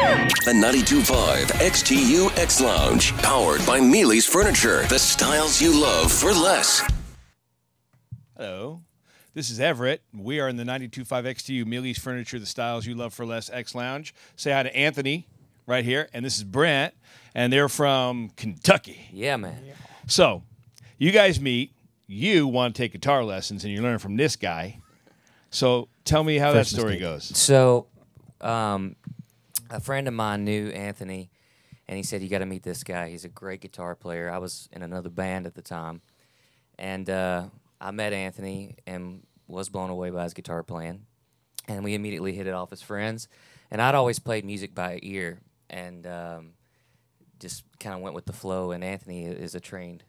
The 92.5 XTU X Lounge, powered by Mealy's Furniture. The styles you love for less. Hello, this is Everett. We are in the 92.5 XTU Mealy's Furniture. The styles you love for less X Lounge. Say hi to Anthony right here, and this is Brent, and they're from Kentucky. Yeah, man. Yeah. So, you guys meet. You want to take guitar lessons, and you learn from this guy. So, tell me how that story goes. So, a friend of mine knew Anthony, and he said, you got to meet this guy. He's a great guitar player. I was in another band at the time, and I met Anthony and was blown away by his guitar playing, and we immediately hit it off as friends. And I'd always played music by ear and just kind of went with the flow, and Anthony is a trained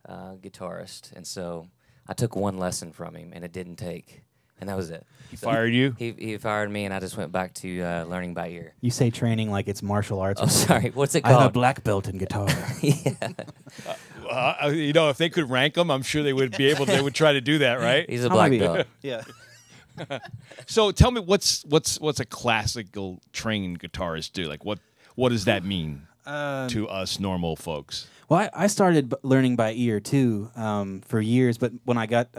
guitarist, and so I took one lesson from him, and it didn't take. And that was it. He fired you? He fired me, and I just went back to learning by ear. You say training like it's martial arts. Oh, sorry. What's it I called? have a black belt in guitar. Yeah. You know, if they could rank them, I'm sure they would be able. They would try to do that, right? He's a black belt. Yeah. So tell me, what's a classical trained guitarist do? Like, what does that mean to us normal folks? Well, I started learning by ear too for years, but when I got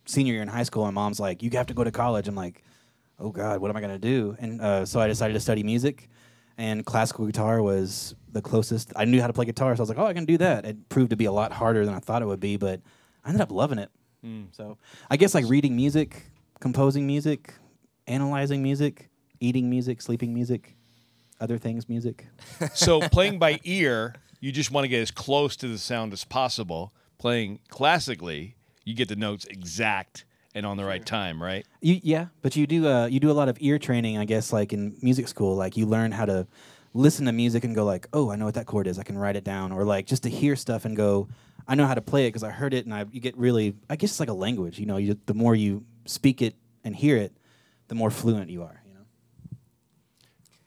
senior year in high school, my mom's like, you have to go to college. I'm like, oh God, what am I going to do? And so I decided to study music, and classical guitar was the closest. I knew how to play guitar, so I was like, oh, I can do that. It proved to be a lot harder than I thought it would be, but I ended up loving it. So I guess like reading music, composing music, analyzing music, eating music, sleeping music, other things music. So playing by ear, you just want to get as close to the sound as possible. Playing classically, you get the notes exact and on the right time, right? Yeah, but you do a lot of ear training, I guess, like in music school. Like you learn how to listen to music and go like, oh, I know what that chord is. I can write it down. Or like just to hear stuff and go, I know how to play it because I heard it, and you get really, I guess it's like a language. You know, the more you speak it and hear it, the more fluent you are. You know.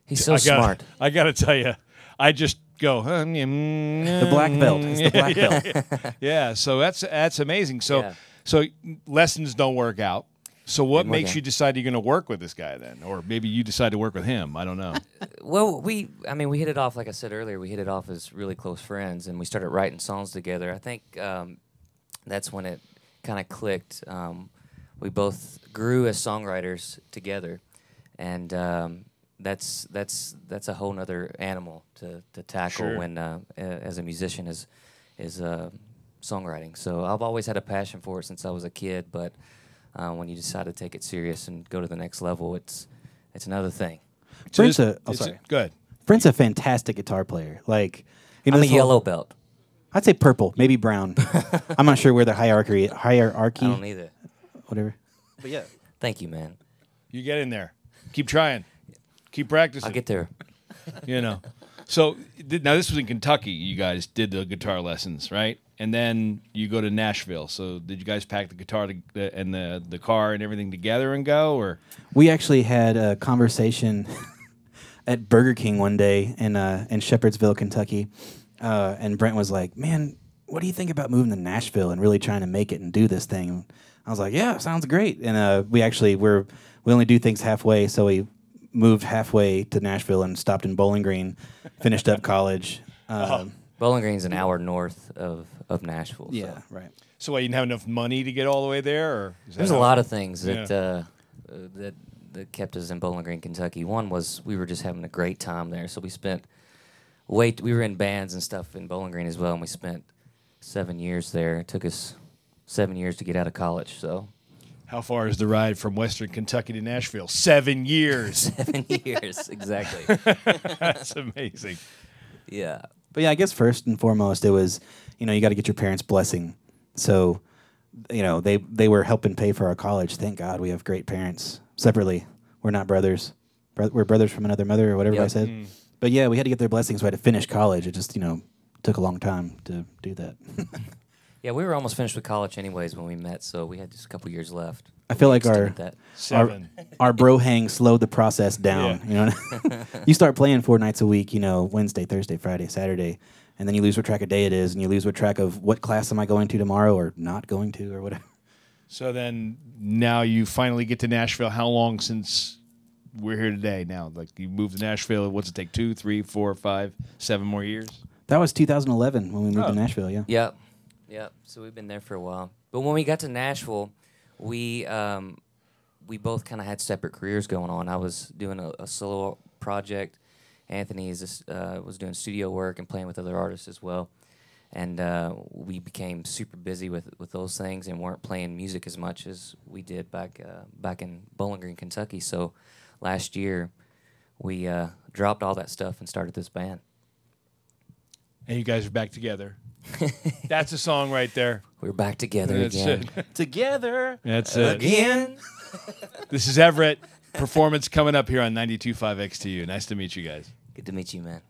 He's so smart. I got to tell you, I just go the black belt. It's the black belt. Yeah, so that's amazing. So so lessons don't work out. So what makes you decide you're going to work with this guy then, or maybe you decide to work with him? I don't know. Well, we hit it off, like I said earlier. We hit it off as really close friends, and we started writing songs together. I think that's when it kind of clicked. We both grew as songwriters together, and that's a whole nother animal to tackle when as a musician is songwriting. So I've always had a passion for it since I was a kid, but when you decide to take it serious and go to the next level, it's another thing. Brent's good. Brent's a fantastic guitar player. Like, you know, I'm a yellow belt. I'd say purple, maybe brown. I'm not sure where the hierarchy. I don't either. Whatever. But yeah. Thank you, man. You get in there. Keep trying. Keep practicing. I'll get there. You know. So now this was in Kentucky. You guys did the guitar lessons, right? And then you go to Nashville. So did you guys pack the guitar and the car and everything together and go, or? We actually had a conversation at Burger King one day in Shepherdsville, Kentucky, and Brent was like, "Man, what do you think about moving to Nashville and really trying to make it and do this thing?" I was like, "Yeah, sounds great." And we only do things halfway, so we moved halfway to Nashville and stopped in Bowling Green, finished up college. Bowling Green's an hour north of Nashville. Yeah, so. right. So you didn't have enough money to get all the way there, or there's a lot of things that kept us in Bowling Green, Kentucky. One was we were just having a great time there, so we were in bands and stuff in Bowling Green as well, and we spent 7 years there. It took us 7 years to get out of college. So, how far is the ride from Western Kentucky to Nashville? 7 years. 7 years, exactly. That's amazing. Yeah. But yeah, I guess first and foremost, it was, you know, you got to get your parents' blessing. So, you know, they were helping pay for our college. Thank God we have great parents. Separately, we're not brothers. We're brothers from another mother or whatever I said. But yeah, we had to get their blessings. So I had to finish college. It just, you know, took a long time to do that. Yeah, we were almost finished with college anyways when we met, so we had just a couple years left. I feel like our bro hang slowed the process down. You know, you start playing 4 nights a week. You know, Wednesday, Thursday, Friday, Saturday, and then you lose what track of day it is, and you lose what track of what class am I going to tomorrow or not going to or whatever. So then now you finally get to Nashville. How long since we're here today now. Like you moved to Nashville. What's it take? 2, 3, 4, 5, 7 more years? That was 2011 when we moved to Nashville. Yeah. Yep. So we've been there for a while. But when we got to Nashville, we both kind of had separate careers going on. I was doing a solo project. Anthony was doing studio work and playing with other artists as well. And we became super busy with those things and weren't playing music as much as we did back in Bowling Green, Kentucky. So last year, we dropped all that stuff and started this band. And you guys are back together. That's a song right there. We're back together again. Together. That's it. Again. This is Everett. Performance coming up here on 92.5 XTU. Nice to meet you guys. Good to meet you, man.